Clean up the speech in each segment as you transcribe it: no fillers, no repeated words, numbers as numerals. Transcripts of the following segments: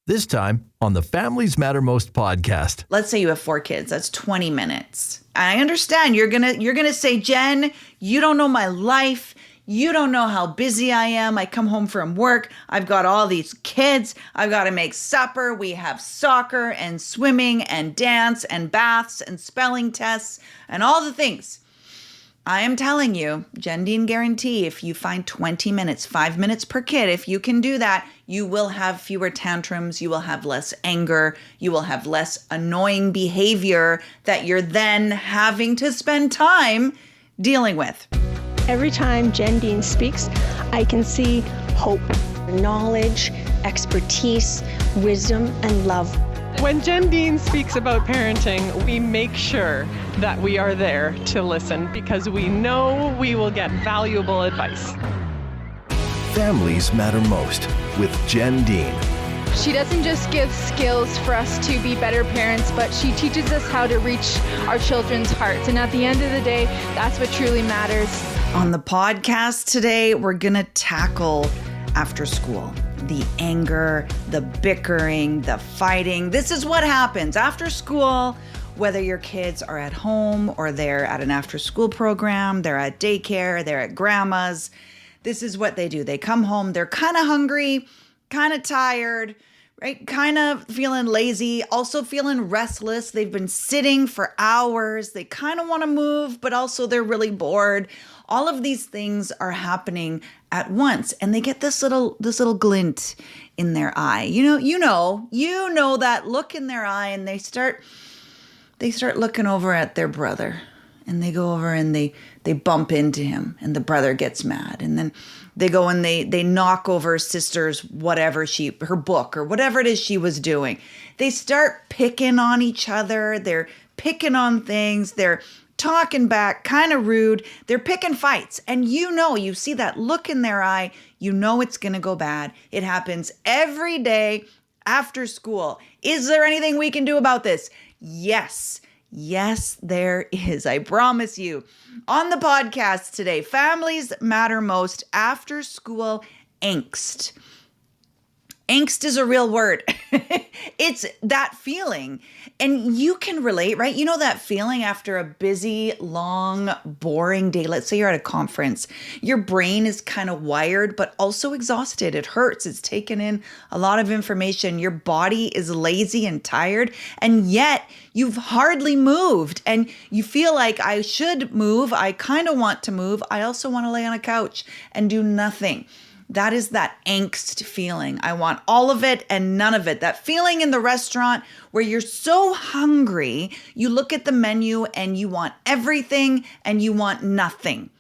This time on the Families Matter Most podcast. Let's say you have 4 kids. That's 20 minutes. I understand you're gonna say, Jen, you don't know my life. You don't know how busy I am. I come home from work. I've got all these kids. I've got to make supper. We have soccer and swimming and dance and baths and spelling tests and all the things. I am telling you, Jen Dean guarantee, if you find 20 minutes, 5 minutes per kid, if you can do that, you will have fewer tantrums. You will have less anger. You will have less annoying behavior that you're then having to spend time dealing with. Every time Jenn Dean speaks, I can see hope, knowledge, expertise, wisdom, and love. When Jenn Dean speaks about parenting, we make sure that we are there to listen because we know we will get valuable advice. Families Matter Most with Jenn Dean. She doesn't just give skills for us to be better parents, but she teaches us how to reach our children's hearts. And at the end of the day, that's what truly matters. On the podcast today, we're going to tackle after school. The anger, the bickering, the fighting. This is what happens after school, whether your kids are at home or they're at an after-school program, they're at daycare, they're at grandma's. This is what they do. They come home, they're kind of hungry, kind of tired, right? Kind of feeling lazy, also feeling restless. They've been sitting for hours. They kind of want to move, but also they're really bored. All of these things are happening at once, and they get this little glint in their eye. You know that look in their eye, and they start looking over at their brother, and they go over and they bump into him, and the brother gets mad, and then they go and they knock over sister's her book or whatever it is she was doing. They start picking on each other. They're picking on things. They're talking back, kind of rude. They're picking fights. And you see that look in their eye. You know it's going to go bad. It happens every day after school. Is there anything we can do about this? Yes. Yes, there is. I promise you. On the podcast today, Families Matter Most After School Angst. Angst is a real word. It's that feeling. And you can relate, right? You know that feeling after a busy, long, boring day. Let's say you're at a conference. Your brain is kind of wired, but also exhausted. It hurts. It's taken in a lot of information. Your body is lazy and tired, and yet you've hardly moved. And you feel like, I should move. I kind of want to move. I also want to lay on a couch and do nothing. That is that angst feeling. I want all of it and none of it. That feeling in the restaurant where you're so hungry, you look at the menu and you want everything and you want nothing.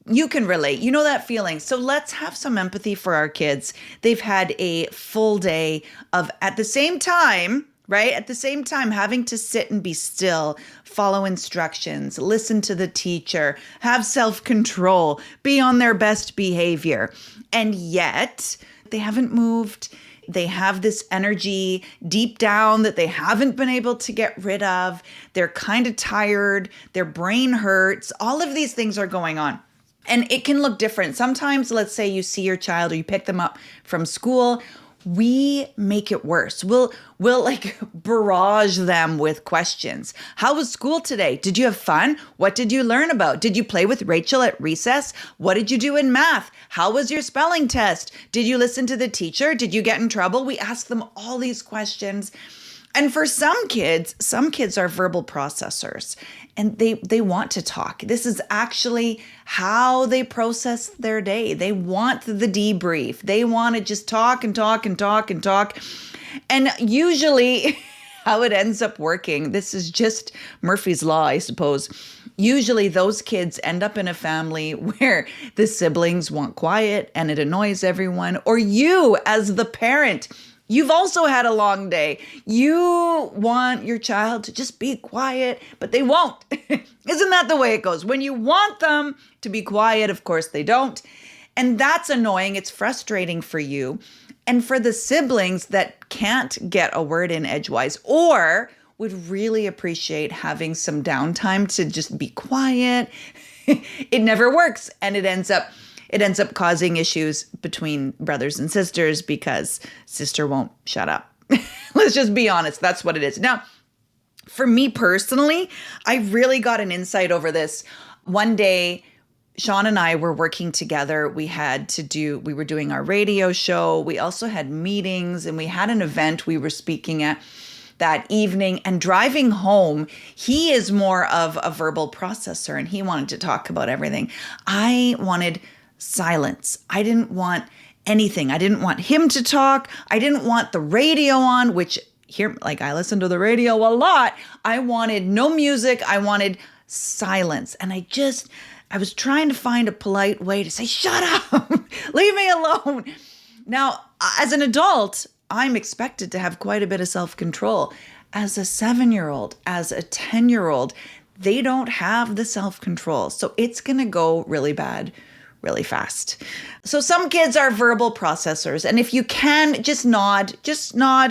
You can relate. You know that feeling. So let's have some empathy for our kids. They've had a full day of, at the same time, right? At the same time, having to sit and be still, follow instructions, listen to the teacher, have self-control, be on their best behavior. And yet they haven't moved. They have this energy deep down that they haven't been able to get rid of. They're kind of tired. Their brain hurts. All of these things are going on. And it can look different. Sometimes, let's say you see your child or you pick them up from school, we make it worse. We'll like barrage them with questions. How was school today? Did you have fun? What did you learn about? Did you play with Rachel at recess? What did you do in math? How was your spelling test? Did you listen to the teacher? Did you get in trouble? We ask them all these questions. And for some kids are verbal processors and they want to talk. This is actually how they process their day. They want the debrief. They want to just talk and talk and talk and talk. And usually how it ends up working, this is just Murphy's Law, I suppose. Usually those kids end up in a family where the siblings want quiet and it annoys everyone. Or you as the parent, you've also had a long day. You want your child to just be quiet, but they won't. Isn't that the way it goes? When you want them to be quiet, of course they don't. And that's annoying. It's frustrating for you. And for the siblings that can't get a word in edgewise or would really appreciate having some downtime to just be quiet, it never works. And it ends up causing issues between brothers and sisters because sister won't shut up. Let's just be honest. That's what it is. Now, for me personally, I really got an insight over this. One day, Sean and I were working together. We were doing our radio show. We also had meetings, and we had an event we were speaking at that evening. And driving home, he is more of a verbal processor, and he wanted to talk about everything. I wanted silence. I didn't want anything. I didn't want him to talk. I didn't want the radio on, which here, like, I listen to the radio a lot. I wanted no music. I wanted silence. And I was trying to find a polite way to say, shut up, leave me alone. Now, as an adult, I'm expected to have quite a bit of self-control. As a 7-year-old, as a 10-year-old, they don't have the self-control. So it's going to go really bad really fast. So some kids are verbal processors. And if you can, just nod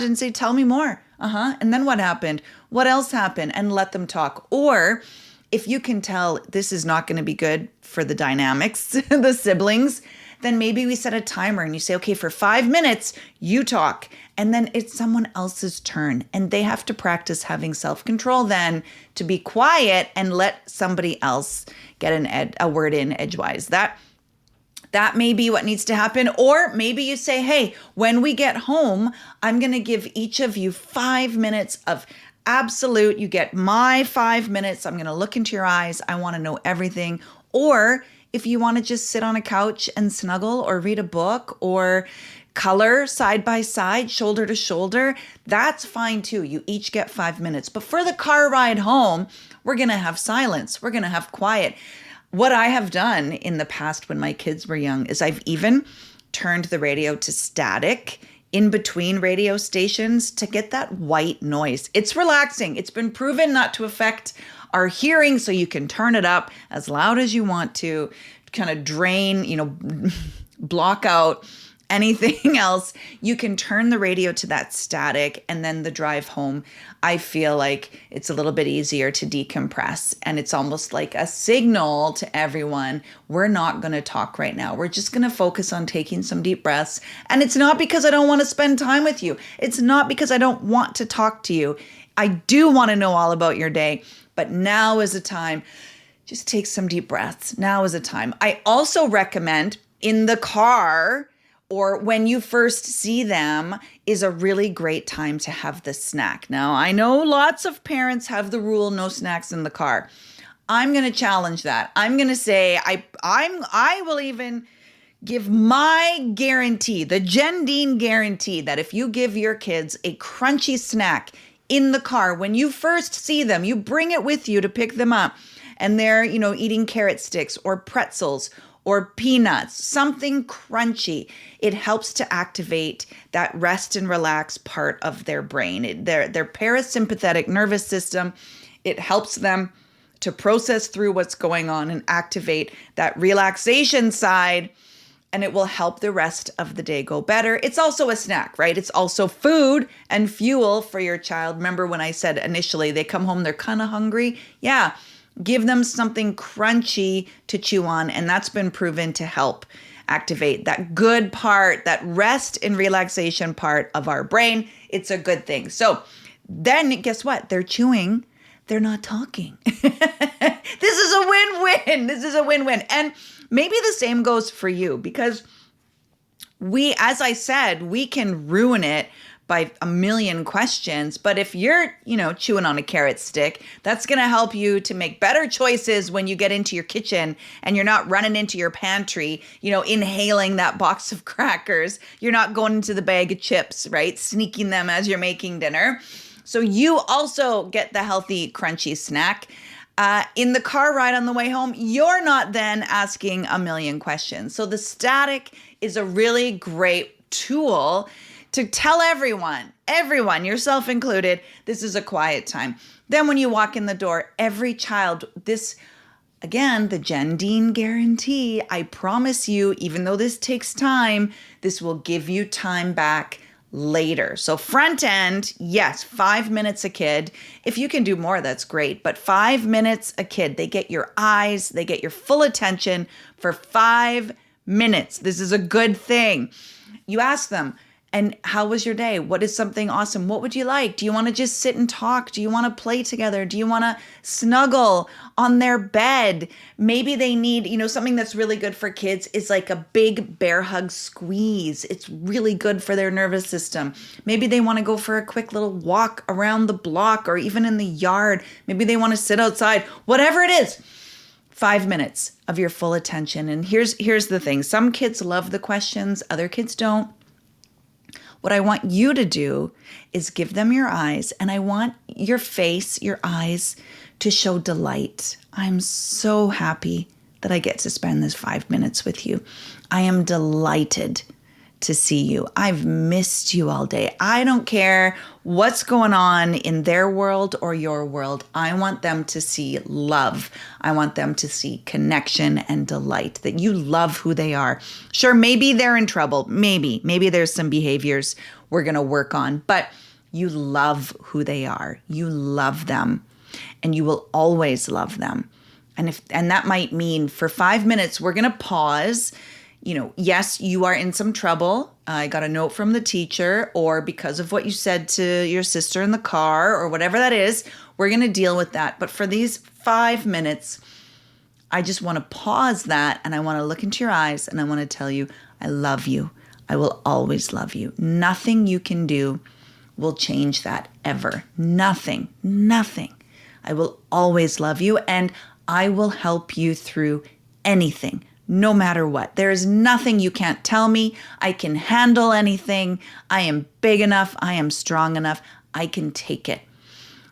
and say, tell me more. And then what happened? What else happened? And let them talk. Or if you can tell this is not going to be good for the dynamics, the siblings, then maybe we set a timer and you say, okay, for 5 minutes, you talk. And then it's someone else's turn. And they have to practice having self-control then to be quiet and let somebody else get a word in edgewise. That may be what needs to happen. Or maybe you say, hey, when we get home, I'm going to give each of you 5 minutes of absolute. You get my 5 minutes. I'm going to look into your eyes. I want to know everything. Or if you want to just sit on a couch and snuggle or read a book or color side by side, shoulder to shoulder, that's fine too. You each get 5 minutes. But for the car ride home, we're going to have silence. We're going to have quiet. What I have done in the past when my kids were young is I've even turned the radio to static in between radio stations to get that white noise. It's relaxing. It's been proven not to affect our hearing, so you can turn it up as loud as you want to kind of drain, block out anything else. You can turn the radio to that static, and then the drive home, I feel like it's a little bit easier to decompress. And it's almost like a signal to everyone, we're not going to talk right now. We're just going to focus on taking some deep breaths. And it's not because I don't want to spend time with you. It's not because I don't want to talk to you. I do want to know all about your day, but now is a time. Just take some deep breaths. Now is a time. I also recommend in the car, or when you first see them, is a really great time to have the snack. Now, I know lots of parents have the rule, no snacks in the car. I'm going to challenge that. I'm going to say, I will even give my guarantee, the Jenn Dean guarantee, that if you give your kids a crunchy snack in the car, when you first see them, you bring it with you to pick them up, and they're, eating carrot sticks or pretzels or peanuts, something crunchy, it helps to activate that rest and relax part of their brain, their parasympathetic nervous system. It helps them to process through what's going on and activate that relaxation side, and it will help the rest of the day go better. It's also a snack, right? It's also food and fuel for your child. Remember when I said initially they come home, they're kind of hungry? Yeah. Give them something crunchy to chew on, and that's been proven to help activate that good part, that rest and relaxation part of our brain. It's a good thing. So then guess what? They're chewing. They're not talking. This is a win-win. This is a win-win. And maybe the same goes for you, because as I said, we can ruin it by a million questions. But if you're, chewing on a carrot stick, that's going to help you to make better choices when you get into your kitchen and you're not running into your pantry, inhaling that box of crackers. You're not going into the bag of chips, right? Sneaking them as you're making dinner. So you also get the healthy, crunchy snack. In the car ride on the way home, you're not then asking a million questions. So the static is a really great tool to tell everyone, yourself included, this is a quiet time. Then when you walk in the door, every child, this, again, the Jenn Dean guarantee, I promise you, even though this takes time, this will give you time back later. So front end, yes, 5 minutes a kid. If you can do more, that's great. But 5 minutes a kid, they get your eyes, they get your full attention for 5 minutes. This is a good thing. You ask them, And how was your day? What is something awesome? What would you like? Do you want to just sit and talk? Do you want to play together? Do you want to snuggle on their bed? Maybe they need, something that's really good for kids is like a big bear hug squeeze. It's really good for their nervous system. Maybe they want to go for a quick little walk around the block or even in the yard. Maybe they want to sit outside. Whatever it is, 5 minutes of your full attention. And here's the thing. Some kids love the questions, other kids don't. What I want you to do is give them your eyes, and I want your face, your eyes, to show delight. I'm so happy that I get to spend this 5 minutes with you. I am delighted to see you. I've missed you all day. I don't care what's going on in their world or your world. I want them to see love. I want them to see connection and delight, that you love who they are. Sure, maybe they're in trouble. Maybe there's some behaviors we're going to work on, but you love who they are. You love them, and you will always love them. And that might mean for 5 minutes, we're going to pause. Yes, you are in some trouble. I got a note from the teacher, or because of what you said to your sister in the car, or whatever that is, we're going to deal with that. But for these 5 minutes, I just want to pause that, and I want to look into your eyes, and I want to tell you, I love you. I will always love you. Nothing you can do will change that ever. Nothing. I will always love you, and I will help you through anything. No matter what. There is nothing you can't tell me. I can handle anything. I am big enough. I am strong enough. I can take it.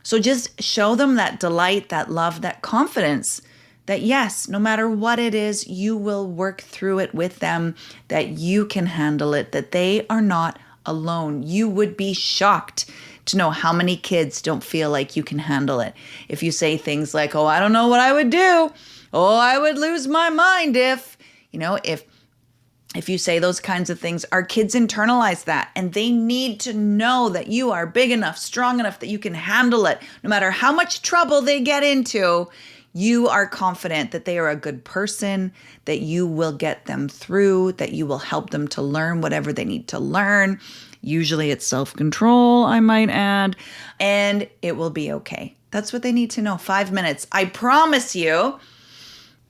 So just show them that delight, that love, that confidence that yes, no matter what it is, you will work through it with them, that you can handle it, that they are not alone. You would be shocked to know how many kids don't feel like you can handle it. If you say things like, I don't know what I would do. I would lose my mind if you say those kinds of things. Our kids internalize that, and they need to know that you are big enough, strong enough, that you can handle it. No matter how much trouble they get into, you are confident that they are a good person, that you will get them through, that you will help them to learn whatever they need to learn. Usually it's self-control, I might add, and it will be okay. That's what they need to know. 5 minutes. I promise you.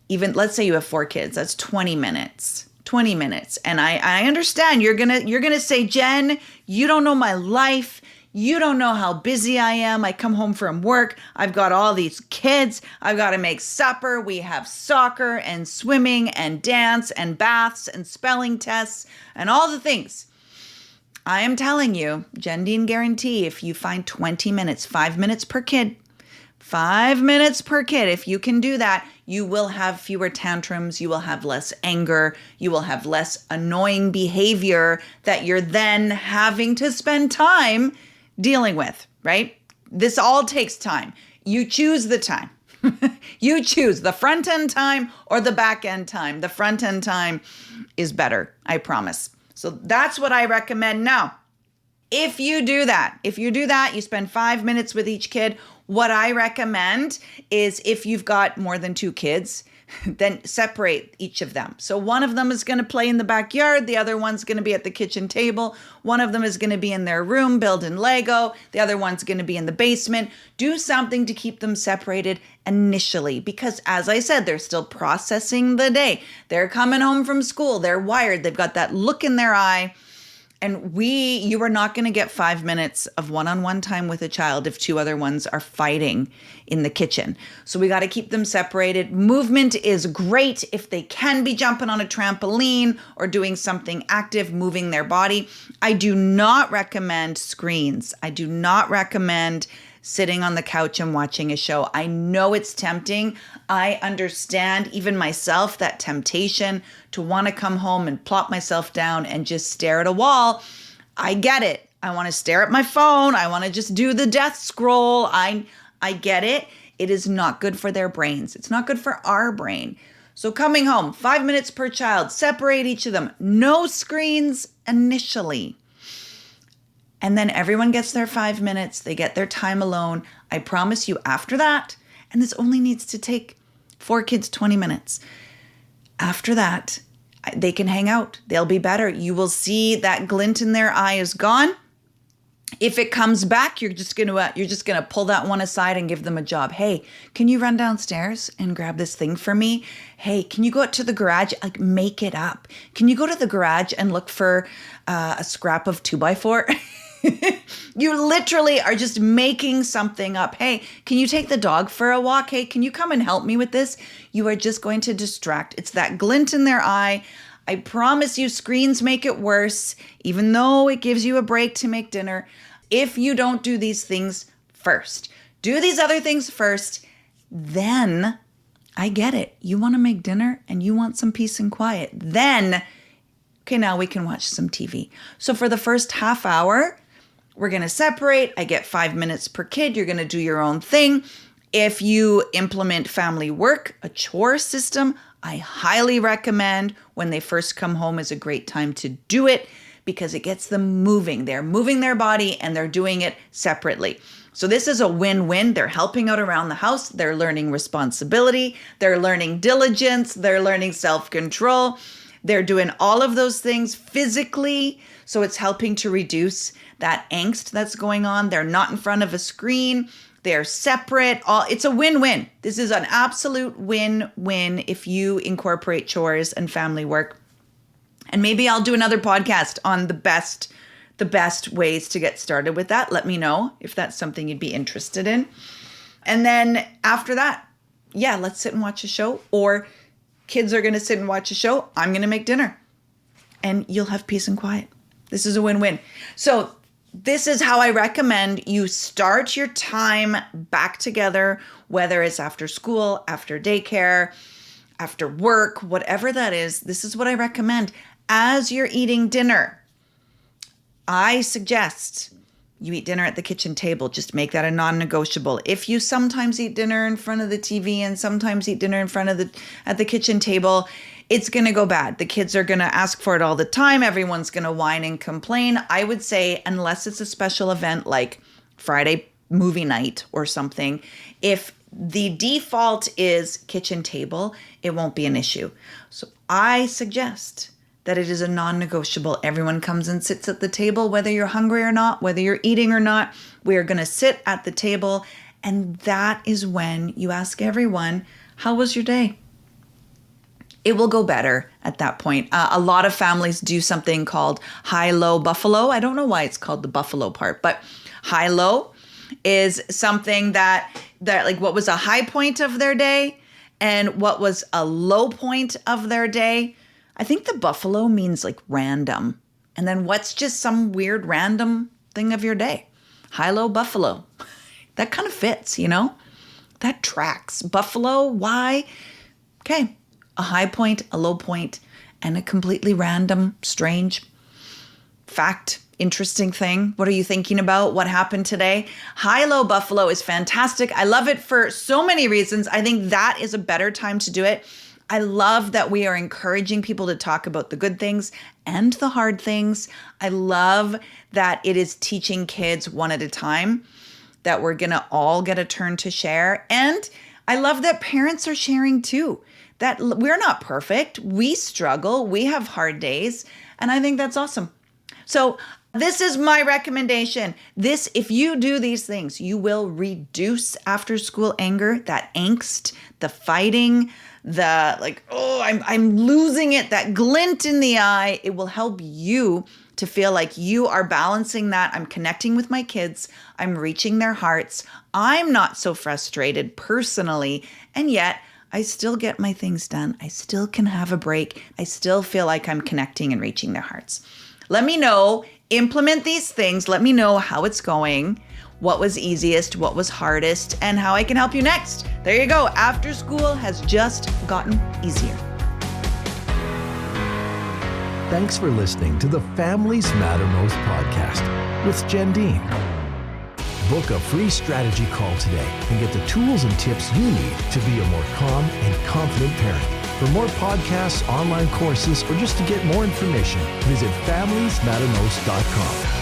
Even let's say you have 4 kids, that's 20 minutes. 20 minutes. And I understand you're gonna say, Jen, you don't know my life. You don't know how busy I am. I come home from work. I've got all these kids. I've got to make supper. We have soccer and swimming and dance and baths and spelling tests and all the things. I am telling you, Jenn Dean guarantee, if you find 20 minutes, 5 minutes per kid, 5 minutes per kid, if you can do that, you will have fewer tantrums, you will have less anger, you will have less annoying behavior that you're then having to spend time dealing with, right? This all takes time. You choose the time. You choose the front end time or the back end time. The front end time is better, I promise. So that's what I recommend. Now, if you do that, you spend 5 minutes with each kid. What I recommend is if you've got more than 2 kids, then separate each of them. So one of them is going to play in the backyard. The other one's going to be at the kitchen table. One of them is going to be in their room building Lego. The other one's going to be in the basement. Do something to keep them separated initially, because as I said, they're still processing the day. They're coming home from school. They're wired. They've got that look in their eye. And you are not going to get 5 minutes of one-on-one time with a child if 2 other ones are fighting in the kitchen. So we got to keep them separated. Movement is great if they can be jumping on a trampoline or doing something active, moving their body. I do not recommend screens. I do not recommend sitting on the couch and watching a show. I know it's tempting. I understand, even myself, that temptation to want to come home and plop myself down and just stare at a wall. I get it. I want to stare at my phone. I want to just do the death scroll. I get it. It is not good for their brains. It's not good for our brain. So coming home, 5 minutes per child, separate each of them. No screens initially. And then everyone gets their 5 minutes. They get their time alone. I promise you after that, and this only needs to take 4 kids 20 minutes. After that, they can hang out. They'll be better. You will see that glint in their eye is gone. If it comes back, you're just gonna pull that one aside and give them a job. Hey, can you run downstairs and grab this thing for me? Hey, can you go out to the garage? Like, make it up. Can you go to the garage and look for a scrap of 2x4? You literally are just making something up. Hey, can you take the dog for a walk? Hey, can you come and help me with this? You are just going to distract. It's that glint in their eye. I promise you, screens make it worse, even though it gives you a break to make dinner. If you don't do these things first, do these other things first, then I get it. You want to make dinner and you want some peace and quiet. Then, okay, now we can watch some TV. So for the first half hour, we're going to separate. I get 5 minutes per kid. You're going to do your own thing. If you implement family work, a chore system, I highly recommend when they first come home is a great time to do it because it gets them moving. They're moving their body and they're doing it separately. So this is a win-win. They're helping out around the house. They're learning responsibility. They're learning diligence. They're learning self-control. They're doing all of those things physically. So it's helping to reduce that angst that's going on. They're not in front of a screen. They're separate. It's a win-win. This is an absolute win-win if you incorporate chores and family work. And maybe I'll do another podcast on the best ways to get started with that. Let me know if that's something you'd be interested in. And then after that, yeah, let's sit and watch a show. Or kids are going to sit and watch a show. I'm going to make dinner. And you'll have peace and quiet. This is a win-win. So this is how I recommend you start your time back together, whether it's after school, after daycare, after work, whatever that is. This is what I recommend. As you're eating dinner, I suggest you eat dinner at the kitchen table. Just make that a non-negotiable. If you sometimes eat dinner in front of the TV and sometimes eat dinner in front of at the kitchen table, it's going to go bad. The kids are going to ask for it all the time. Everyone's going to whine and complain. I would say, unless it's a special event like Friday movie night or something, if the default is kitchen table, it won't be an issue. So I suggest that it is a non-negotiable. Everyone comes and sits at the table, whether you're hungry or not, whether you're eating or not. We are going to sit at the table. And that is when you ask everyone, how was your day? It will go better at that point. A lot of families do something called high-low buffalo. I don't know why it's called the buffalo part, but high-low is something that like what was a high point of their day and what was a low point of their day. I think the buffalo means like random. And then what's just some weird random thing of your day? High-low buffalo. That kind of fits, you know? That tracks. Buffalo, why? Okay. A high point, a low point, and a completely random, strange fact, interesting thing. What are you thinking about? What happened today? High-low buffalo is fantastic. I love it for so many reasons. I think that is a better time to do it. I love that we are encouraging people to talk about the good things and the hard things. I love that it is teaching kids one at a time, that we're going to all get a turn to share. And I love that parents are sharing too. That we're not perfect. We struggle. We have hard days. And I think that's awesome. So this is my recommendation. If you do these things, you will reduce after-school anger, that angst, the fighting, the like, oh, I'm losing it, that glint in the eye. It will help you to feel like you are balancing that. I'm connecting with my kids. I'm reaching their hearts. I'm not so frustrated personally. And yet, I still get my things done. I still can have a break. I still feel like I'm connecting and reaching their hearts. Let me know, implement these things. Let me know how it's going, what was easiest, what was hardest, and how I can help you next. There you go. After school has just gotten easier. Thanks for listening to the Families Matter Most podcast with Jenn Dean. Book a free strategy call today and get the tools and tips you need to be a more calm and confident parent. For more podcasts, online courses, or just to get more information, visit familiesmattermost.com.